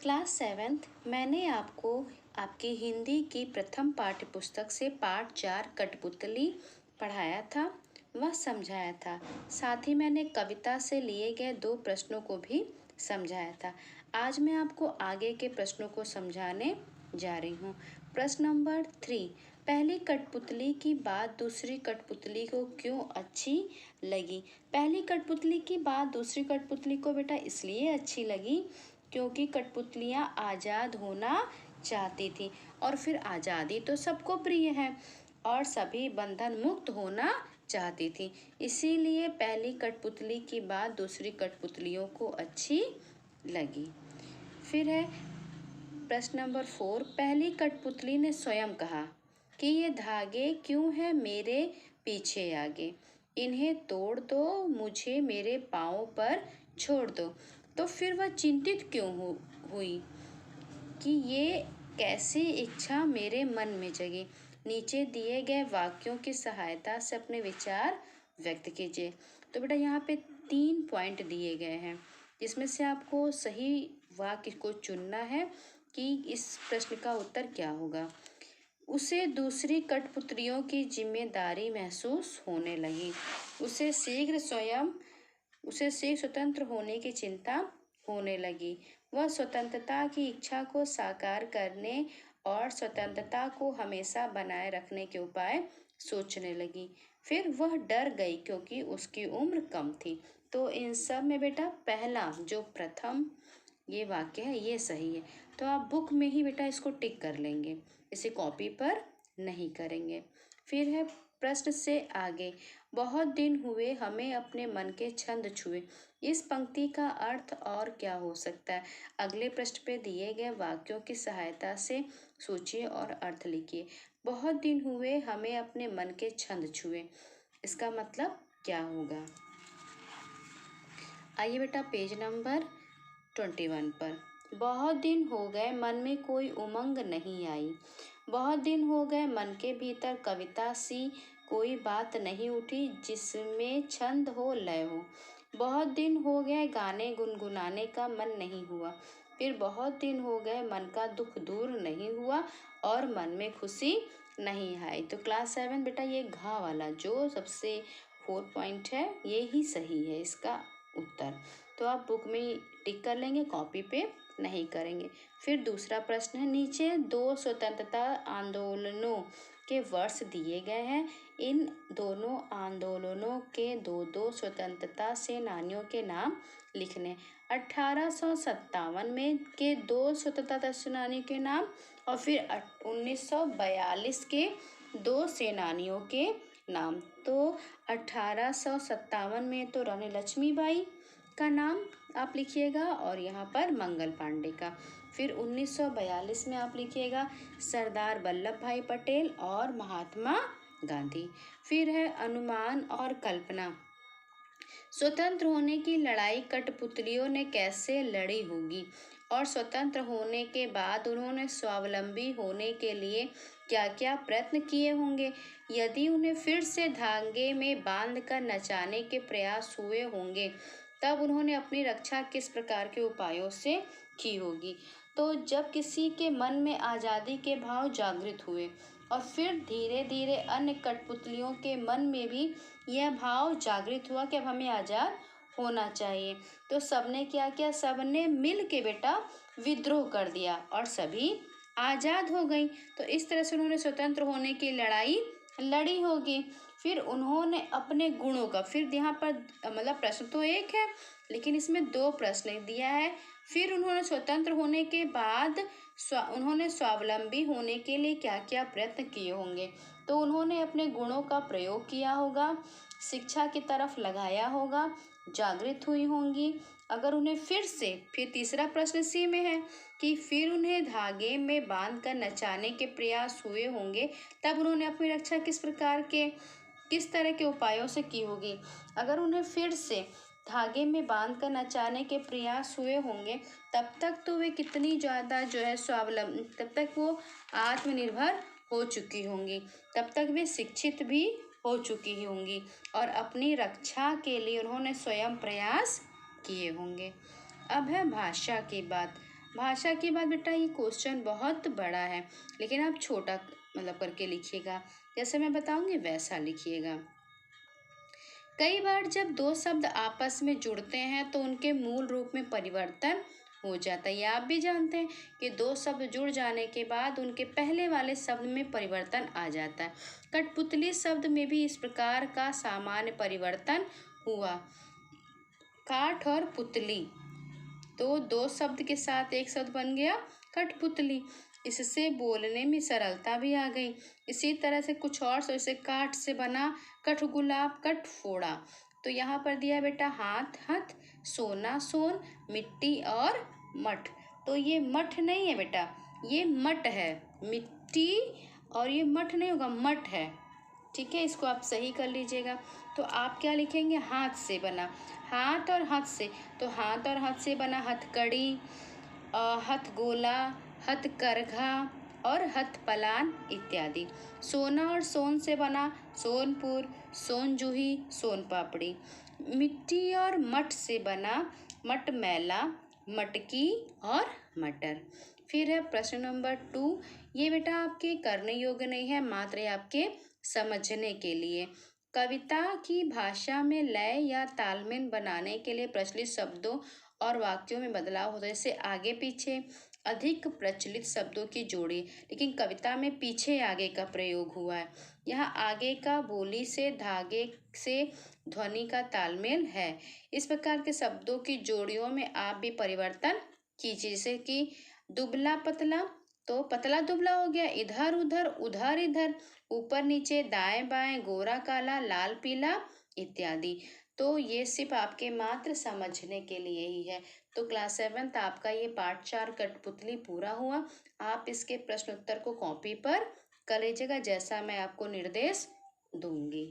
Class seventh मैंने आपको आपकी हिंदी की प्रथम पाठ्य पुस्तक से पाठ 4 कठपुतली पढ़ाया था व समझाया था। साथ ही मैंने कविता से लिए गए 2 प्रश्नों को भी समझाया था। आज मैं आपको आगे के प्रश्नों को समझाने जा रही हूँ। प्रश्न नंबर 3, पहली कठपुतली की बात दूसरी कठपुतली को क्यों अच्छी लगी? पहली कठपुतली की बात दूसरी कठपुतली को बेटा इसलिए अच्छी लगी क्योंकि कठपुतलियाँ आज़ाद होना चाहती थी और फिर आज़ादी तो सबको प्रिय है और सभी बंधन मुक्त होना चाहती थी। इसीलिए पहली कठपुतली की बात दूसरी कठपुतलियों को अच्छी लगी। फिर है प्रश्न नंबर 4, पहली कठपुतली ने स्वयं कहा कि ये धागे क्यों हैं मेरे पीछे आगे, इन्हें तोड़ दो, मुझे मेरे पाँव पर छोड़ दो। तो फिर वह चिंतित क्यों हुई कि ये कैसी इच्छा मेरे मन में जगी? नीचे दिए गए वाक्यों की सहायता से अपने विचार व्यक्त कीजिए। तो बेटा यहाँ पे 3 पॉइंट दिए गए हैं जिसमें से आपको सही वाक्य को चुनना है कि इस प्रश्न का उत्तर क्या होगा। उसे दूसरी कठपुतलियों की जिम्मेदारी महसूस होने लगी। उसे शीघ्र स्वतंत्र होने की चिंता होने लगी। वह स्वतंत्रता की इच्छा को साकार करने और स्वतंत्रता को हमेशा बनाए रखने के उपाय सोचने लगी। फिर वह डर गई क्योंकि उसकी उम्र कम थी। तो इन सब में बेटा पहला जो प्रथम ये वाक्य है ये सही है। तो आप बुक में ही बेटा इसको टिक कर लेंगे, इसे कॉपी पर नहीं करेंगे। फिर है प्रश्न से आगे, बहुत दिन हुए हमें अपने मन के छंद छुए। इस पंक्ति का अर्थ और क्या हो सकता है? अगले पृष्ठ पे दिए गए वाक्यों की सहायता से सोचिए और अर्थ लिखिए। बहुत दिन हुए हमें अपने मन के छंद छुए, इसका मतलब क्या होगा? आइए बेटा पेज नंबर 21 पर। बहुत दिन हो गए मन में कोई उमंग नहीं आई। बहुत दिन हो गए मन के भीतर कविता सी कोई बात नहीं उठी जिसमें छंद हो लय हो। बहुत दिन हो गए गाने गुनगुनाने का मन नहीं हुआ। फिर बहुत दिन हो गए मन का दुख दूर नहीं हुआ और मन में खुशी नहीं आई। तो क्लास 7 बेटा ये घा वाला जो सबसे 4 पॉइंट है ये ही सही है इसका उत्तर। तो आप बुक में टिक कर लेंगे, कॉपी पे नहीं करेंगे। फिर दूसरा प्रश्न है, नीचे 2 स्वतंत्रता आंदोलनों के वर्ष दिए गए हैं। इन दोनों आंदोलनों के 2 स्वतंत्रता सेनानियों के नाम लिखने। 1857 में के 2 स्वतंत्रता सेनानियों के नाम और फिर 1942 के 2 सेनानियों के नाम। तो 1857 में तो रानी लक्ष्मीबाई का नाम आप लिखिएगा और यहाँ पर मंगल पांडे का। फिर 1942 में आप लिखिएगा सरदार वल्लभ भाई पटेल और महात्मा गांधी। फिर है अनुमान और कल्पना। स्वतंत्र होने की लड़ाई कठपुतलियों ने कैसे लड़ी होगी और स्वतंत्र होने के बाद उन्होंने स्वावलंबी होने के लिए क्या क्या प्रयत्न किए होंगे? यदि उन्हें फिर से धागे में बांधकर नचाने के प्रयास हुए होंगे तब उन्होंने अपनी रक्षा किस प्रकार के उपायों से की होगी? तो जब किसी के मन में आज़ादी के भाव जागृत हुए और फिर धीरे धीरे अन्य कठपुतलियों के मन में भी यह भाव जागृत हुआ कि अब हमें आज़ाद होना चाहिए, तो सबने क्या किया? सबने मिल के बेटा विद्रोह कर दिया और सभी आज़ाद हो गई। तो इस तरह से उन्होंने स्वतंत्र होने की लड़ाई लड़ी होगी। फिर उन्होंने अपने गुणों का, फिर यहाँ पर मतलब प्रश्न तो एक है लेकिन इसमें 2 प्रश्न दिया है। फिर उन्होंने स्वतंत्र होने के बाद उन्होंने स्वावलंबी होने के लिए क्या क्या प्रयत्न किए होंगे? तो उन्होंने अपने गुणों का प्रयोग किया होगा, शिक्षा की तरफ लगाया होगा, जागृत हुई होंगी। अगर उन्हें फिर तीसरा प्रश्न इसी में है कि फिर उन्हें धागे में बांधकर नचाने के प्रयास हुए होंगे तब उन्होंने अपनी रक्षा किस तरह के उपायों से की होगी? अगर उन्हें फिर से धागे में बांधकर नचाने के प्रयास हुए होंगे तब तक तो वे कितनी ज़्यादा जो है स्वावलंबी, तब तक वो आत्मनिर्भर हो चुकी होंगी, तब तक वे शिक्षित भी हो चुकी होंगी और अपनी रक्षा के लिए उन्होंने स्वयं प्रयास किए होंगे। अब है भाषा की बात। भाषा के बाद बेटा ये क्वेश्चन बहुत बड़ा है, लेकिन आप छोटा मतलब करके लिखिएगा, जैसे मैं बताऊंगी वैसा लिखिएगा। कई बार जब दो शब्द आपस में जुड़ते हैं तो उनके मूल रूप में परिवर्तन हो जाता है। ये आप भी जानते हैं कि दो शब्द जुड़ जाने के बाद उनके पहले वाले शब्द में परिवर्तन आ जाता है। कठपुतली शब्द में भी इस प्रकार का सामान्य परिवर्तन हुआ। काठ और पुतली, तो दो शब्द के साथ एक शब्द बन गया कठपुतली। इससे बोलने में सरलता भी आ गई। इसी तरह से कुछ और, जैसे काठ से बना कठगुलाब, कठफोड़ा। तो यहाँ पर दिया बेटा हाथ हथ, सोना सोन, मिट्टी और मठ। तो ये मठ नहीं है बेटा, ये मठ है। मिट्टी और ये मठ नहीं होगा, मठ है। ठीक है, इसको आप सही कर लीजिएगा। तो आप क्या लिखेंगे, हाथ से बना, हाथ और हाथ से। तो हाथ और हाथ से बना हथकड़ी, हथगोला, हथकरघा और हथपलान इत्यादि। सोना और सोन से बना सोनपुर, सोनजूही, सोनपापड़ी। मिट्टी और मठ से बना मटमैला, मटकी और मटर। फिर है प्रश्न नंबर 2। ये बेटा आपके करने योग्य नहीं है, मात्र ये आपके समझने के लिए। कविता की भाषा में लय या तालमेल बनाने के लिए प्रचलित शब्दों और वाक्यों में बदलाव होता है। जैसे आगे पीछे अधिक प्रचलित शब्दों की जोड़ी, लेकिन कविता में पीछे आगे का प्रयोग हुआ है। यहाँ आगे का बोली से, धागे से ध्वनि का तालमेल है। इस प्रकार के शब्दों की जोड़ियों में आप भी परिवर्तन कीजिए। जैसे कि दुबला पतला, तो पतला दुबला हो गया, इधर उधर, उधर इधर, ऊपर नीचे, दाएं बाएं, गोरा काला, लाल पीला इत्यादि। तो ये सिर्फ आपके मात्र समझने के लिए ही है। तो क्लास 7th आपका ये पार्ट 4 कठपुतली पूरा हुआ। आप इसके प्रश्न उत्तर को कॉपी पर कर लीजिएगा, जैसा मैं आपको निर्देश दूंगी।